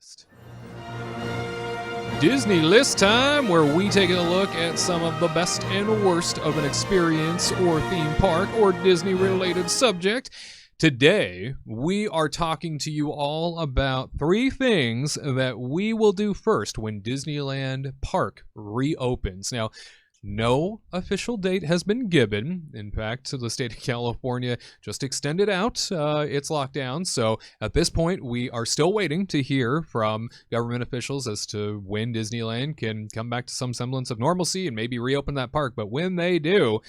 List. Disney List time, where we take a look at some of the best and worst of an experience or theme park or Disney-related subject. Today, we are talking to you all about 3 things that we will do first when Disneyland Park reopens. Now, no official date has been given. In fact, the state of California just extended out its lockdown. So at this point, we are still waiting to hear from government officials as to when Disneyland can come back to some semblance of normalcy and maybe reopen that park. But when they do,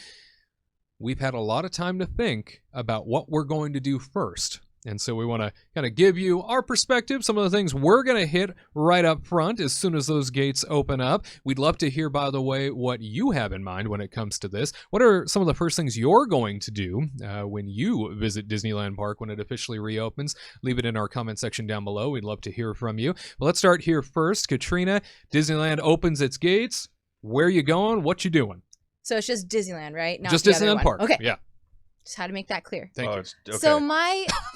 we've had a lot of time to think about what we're going to do first. And so we want to kind of give you our perspective, some of the things we're going to hit right up front as soon as those gates open up. We'd love to hear, by the way, what you have in mind when it comes to this. What are some of the first things you're going to do when you visit Disneyland Park when it officially reopens? Leave it in our comment section down below. We'd love to hear from you. Well, let's start here first. Katrina, Disneyland opens its gates. Where you going? What you doing? So it's just Disneyland, right? Not just the other Disneyland one. Park. Okay. Yeah. Just had to make that clear. Thank you. Okay. So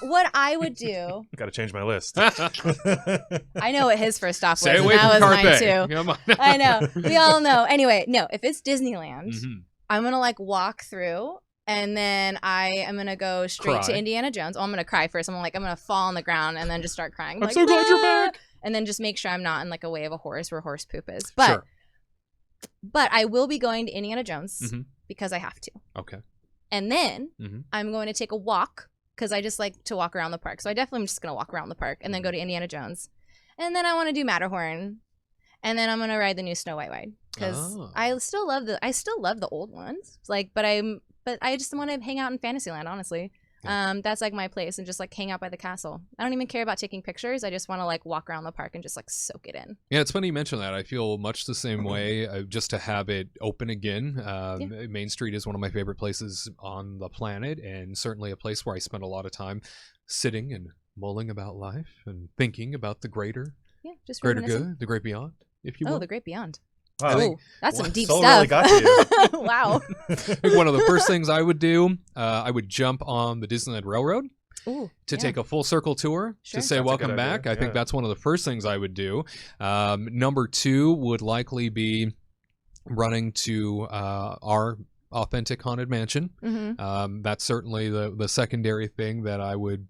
what I would do, Got to change my list. I know what his first stop was, Stay and away that from was mine Carpe. too. Come on. I know. We all know. Anyway, no, if it's Disneyland, Mhm. I'm going to like walk through and then I am going to go straight Cry. to Indiana Jones. Oh, I'm going to cry first. I'm going to fall on the ground and then just start crying. I'm like, so glad you're "Ah!" back. And then just make sure I'm not in like a way of a horse where horse poop is. Sure. But I will be going to Indiana Jones Mhm. because I have to. Okay. And then Mhm. I'm going to take a walk because I just like to walk around the park. So I definitely am just going to walk around the park and then go to Indiana Jones. And then I want to do Matterhorn. And then I'm going to ride the new Snow White ride because Oh. I still love the old ones. Like, but I just want to hang out in Fantasyland, honestly. Yeah. That's like my place and just like hang out by the castle. I don't even care about taking pictures. I just want to like walk around the park and just like soak it in. Yeah, it's funny you mention that. I feel much the same way. Just to have it open again. Main Street is one of my favorite places on the planet, and certainly a place where I spend a lot of time sitting and mulling about life and thinking about the greater Just good, reminiscing. the great beyond, if you will. Oh, the Great Beyond. Wow. Oh, that's some deep Soul stuff. really got to you. Wow. I think one of the first things I would do, I would jump on the Disneyland Railroad Ooh, to yeah. take a full circle tour Sure. to say That's a welcome good back. idea, I think yeah. that's one of the first things I would do. Number 2 would likely be running to our authentic haunted mansion. Mm-hmm. That's certainly the secondary thing that I would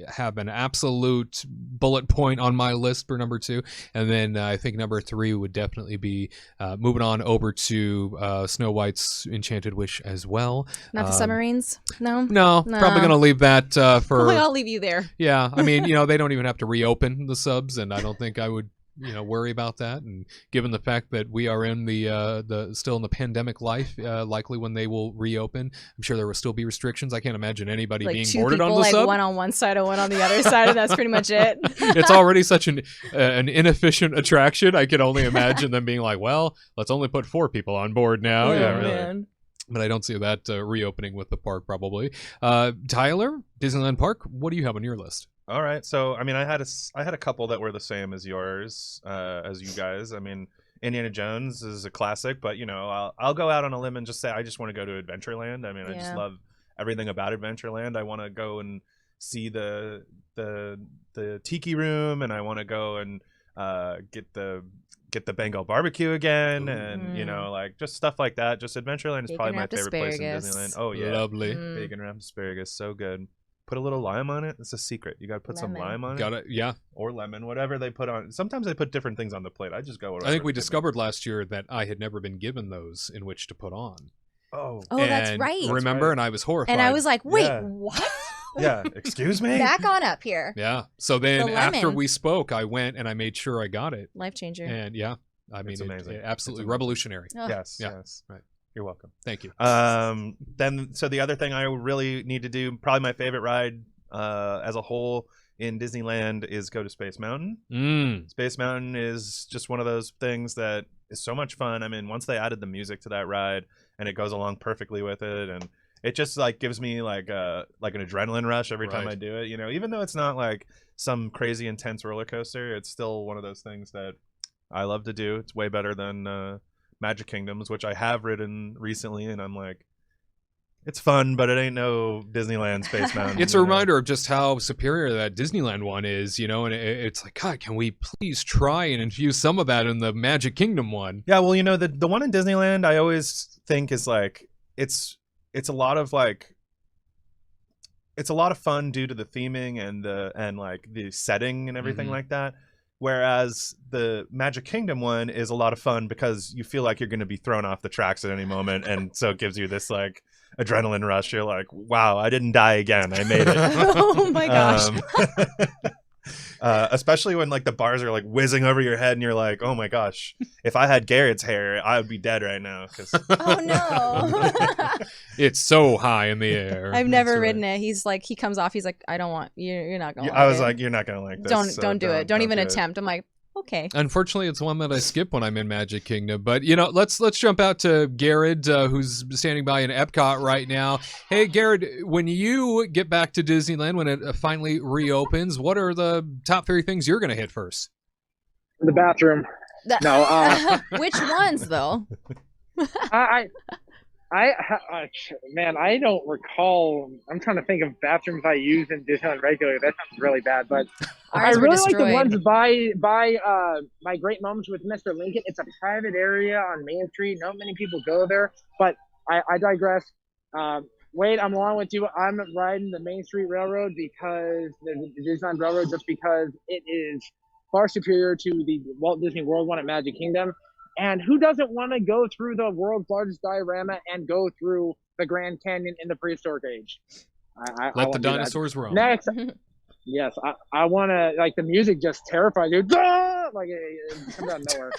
have an absolute bullet point on my list for number 2. And then I think number 3 would definitely be moving on over to Snow White's Enchanted Wish as well. Not the submarines? No? No, No. probably going to leave that for... I'll leave you there. Yeah, I mean, they don't even have to reopen the subs, and I don't think I would, worry about that. And given the fact that we are in the still in the pandemic life, likely when they will reopen, I'm sure there will still be restrictions. I can't imagine anybody Like being 2 boarded people, on the like sub. one on one side and one on the other side, and that's pretty much it. It's already such an inefficient attraction. I can only imagine them being like, well, let's only put 4 people on board now. Oh, Yeah, really. man. But I don't see that reopening with the park probably. Tyler, Disneyland Park, what do you have on your list? All right. So, I mean, I had a couple that were the same as yours, as you guys. I mean, Indiana Jones is a classic, but I'll go out on a limb and just say I just want to go to Adventureland. I mean, I just Yeah. love everything about Adventureland. I want to go and see the tiki room, and I want to go and get the Bengal barbecue again, and like just stuff like that. Just Adventureland is Bacon probably my wrapped favorite place in asparagus. Disneyland. Oh yeah, Lovely. Mm. bacon wrapped asparagus, so good. Put a little lime on it. It's a secret. You got to put some Lemon. lime on Got it, it. Yeah. or lemon, whatever they put on. Sometimes they put different things on the plate. I just go. I think we whatever's given. discovered last year that I had never been given those in which to put on. Oh, Oh, that's And right. Remember, right. and I was horrified. And I was like, wait, Yeah. what? yeah. Excuse me. Back on up here. yeah. So then The after lemon. we spoke, I went and I made sure I got it. Life changer. And yeah, I mean, It's amazing. absolutely It's amazing. revolutionary. Oh. Yes. Yeah. Yes. Right. You're welcome. Thank you. Then so the other thing I really need to do, probably my favorite ride as a whole in Disneyland, is go to Space Mountain. Space Mountain is just one of those things that is so much fun. I mean, once they added the music to that ride, and it goes along perfectly with it, and it just like gives me like an adrenaline rush every time Right. I do it. Even though it's not like some crazy intense roller coaster, it's still one of those things that I love to do. It's way better than Magic Kingdoms, which I have ridden recently, and I'm like, It's fun, but it ain't no Disneyland Space Mountain. It's a reminder of just how superior that Disneyland one is, you know, and it's like, God, can we please try and infuse some of that in the Magic Kingdom one? Yeah, well, you know, the one in Disneyland I always think is like it's a lot of like it's a lot of fun due to the theming and like the setting and everything like that. Whereas the Magic Kingdom one is a lot of fun because you feel like you're going to be thrown off the tracks at any moment, and so it gives you this like adrenaline rush. You're like, wow, I didn't die again, I made it. Oh my gosh. Especially when like the bars are like whizzing over your head and you're like, oh my gosh, if I had Garrett's hair I would be dead right now. Oh no. It's so high in the air. I've never ridden it. He's like, he comes off, he's like, I don't want you're not gonna I was like, you're not gonna like this, don't do it, don't even attempt. I'm like, okay. Unfortunately, it's one that I skip when I'm in Magic Kingdom. But, you know, let's jump out to Garrett, who's standing by in Epcot right now. Hey, Garrett, when you get back to Disneyland, when it finally reopens, what are the top 3 things you're going to hit first? The bathroom. No. Which ones, though? Man, I don't recall. I'm trying to think of bathrooms I use in Disneyland regularly. That sounds really bad, but Ours I were really like destroyed. the ones by my Great Moments with Mr. Lincoln. It's a private area on Main Street. Not many people go there, but I digress. Wade, I'm along with you. I'm riding the Main Street Railroad because the Disneyland Railroad, just because it is far superior to the Walt Disney World one at Magic Kingdom. And who doesn't want to go through the world's largest diorama and go through the Grand Canyon in the prehistoric age? Let the dinosaurs roam. Next, yes, I want to, like, the music just terrifies you. Like, it comes out of nowhere.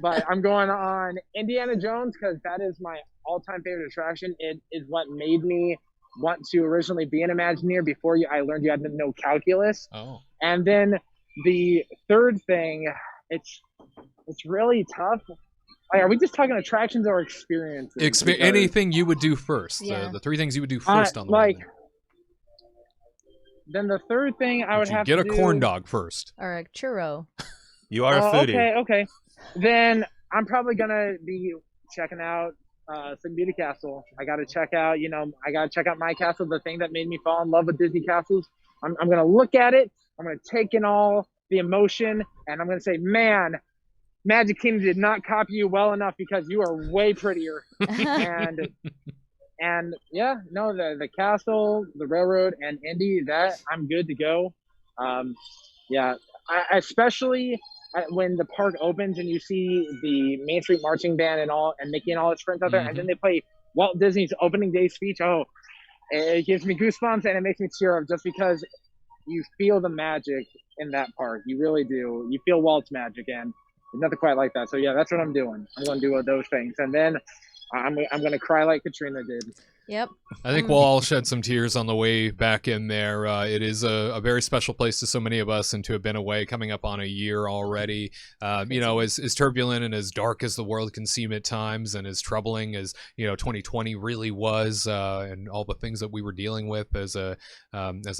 But I'm going on Indiana Jones because that is my all-time favorite attraction. It is what made me want to originally be an Imagineer before I learned you had to know calculus. Oh. And then the third thing, it's really tough. Like, are we just talking attractions or experiences? Anything you would do first. Yeah. The 3 things you would do first on the like. way. Then the third thing I would have get to a corn dog first. Or a churro. You are a foodie. Okay. Then I'm probably gonna be checking out Sleeping Beauty Castle. I gotta check out, my castle, the thing that made me fall in love with Disney castles. I'm gonna look at it. I'm gonna take in all the emotion, and I'm gonna say, man, Magic Kingdom did not copy you well enough because you are way prettier. and yeah, no, the castle, the railroad, and Indy, that I'm good to go. Especially when the park opens and you see the Main Street Marching Band and Mickey and all his friends out there, and then they play Walt Disney's opening day speech. Oh, it gives me goosebumps and it makes me tear up just because you feel the magic in that park. You really do. You feel Walt's magic, and there's nothing quite like that. So yeah, that's what I'm doing. I'm going to do those things, and then I'm going to cry like Katrina did. Yep. I think we'll all shed some tears on the way back in there. It is a very special place to so many of us, and to have been away coming up on a year already, you know, as turbulent and as dark as the world can seem at times, and as troubling as, 2020 really was, and all the things that we were dealing with as a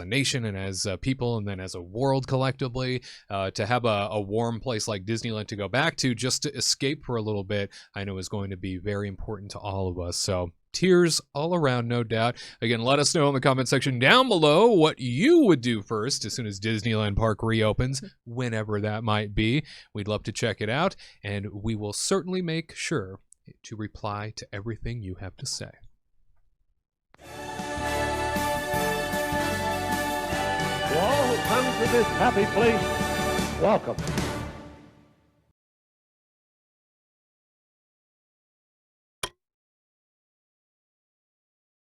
nation and as people, and then as a world collectively, to have a warm place like Disneyland to go back to just to escape for a little bit, I know is going to be very important to all of us. So tears all around, no doubt. Again, let us know in the comment section down below what you would do first as soon as Disneyland Park reopens, whenever that might be. We'd love to check it out, and we will certainly make sure to reply to everything you have to say. To all who come to this happy place, welcome.